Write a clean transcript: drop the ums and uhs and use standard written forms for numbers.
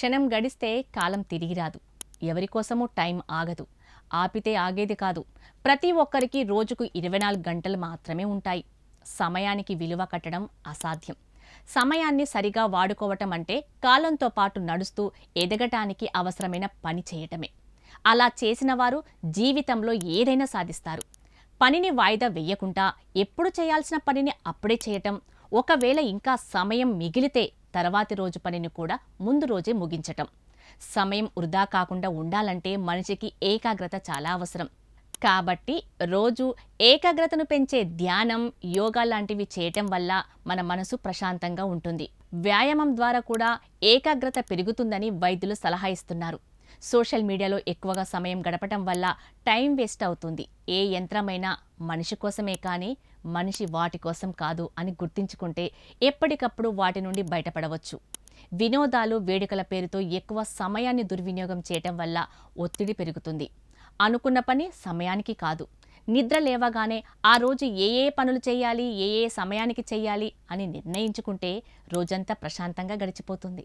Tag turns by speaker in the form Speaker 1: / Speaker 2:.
Speaker 1: క్షణం గడిస్తే కాలం తిరిగి రాదు. ఎవరికోసమూ టైం ఆగదు. ఆపితే ఆగేది కాదు. ప్రతి ఒక్కరికి రోజుకు 24 గంటలు మాత్రమే ఉంటాయి. సమయానికి విలువ కట్టడం అసాధ్యం. సమయాన్ని సరిగా వాడుకోవటం అంటే కాలంతో పాటు నడుస్తూ ఎదగటానికి అవసరమైన పని చేయటమే. అలా చేసిన వారు జీవితంలో ఏదైనా సాధిస్తారు. పనిని వాయిదా వేయకుండా ఎప్పుడు చేయాల్సిన పనిని అప్పుడే చేయటం, ఒకవేళ ఇంకా సమయం మిగిలితే తర్వాతి రోజు పనిని కూడా ముందు రోజే ముగించటం. సమయం వృధా కాకుండా ఉండాలంటే మనిషికి ఏకాగ్రత చాలా అవసరం. కాబట్టి రోజు ఏకాగ్రతను పెంచే ధ్యానం, యోగా లాంటివి చేయటం వల్ల మన మనసు ప్రశాంతంగా ఉంటుంది. వ్యాయామం ద్వారా కూడా ఏకాగ్రత పెరుగుతుందని వైద్యులు సలహా ఇస్తున్నారు. సోషల్ మీడియాలో ఎక్కువగా సమయం గడపటం వల్ల టైం వేస్ట్ అవుతుంది. ఏ యంత్రమైనా మనిషి కోసమే కానీ మనిషి వాటి కోసం కాదు అని గుర్తించుకుంటే ఎప్పటికప్పుడు వాటి నుండి బయటపడవచ్చు. వినోదాలు, వేడుకల పేరుతో ఎక్కువ సమయాన్ని దుర్వినియోగం చేయటం వల్ల ఒత్తిడి పెరుగుతుంది. అనుకున్న పని సమయానికి కాదు. నిద్ర లేవగానే ఆ రోజు ఏ ఏ పనులు చేయాలి, ఏ ఏ సమయానికి చేయాలి అని నిర్ణయించుకుంటే రోజంతా ప్రశాంతంగా గడిచిపోతుంది.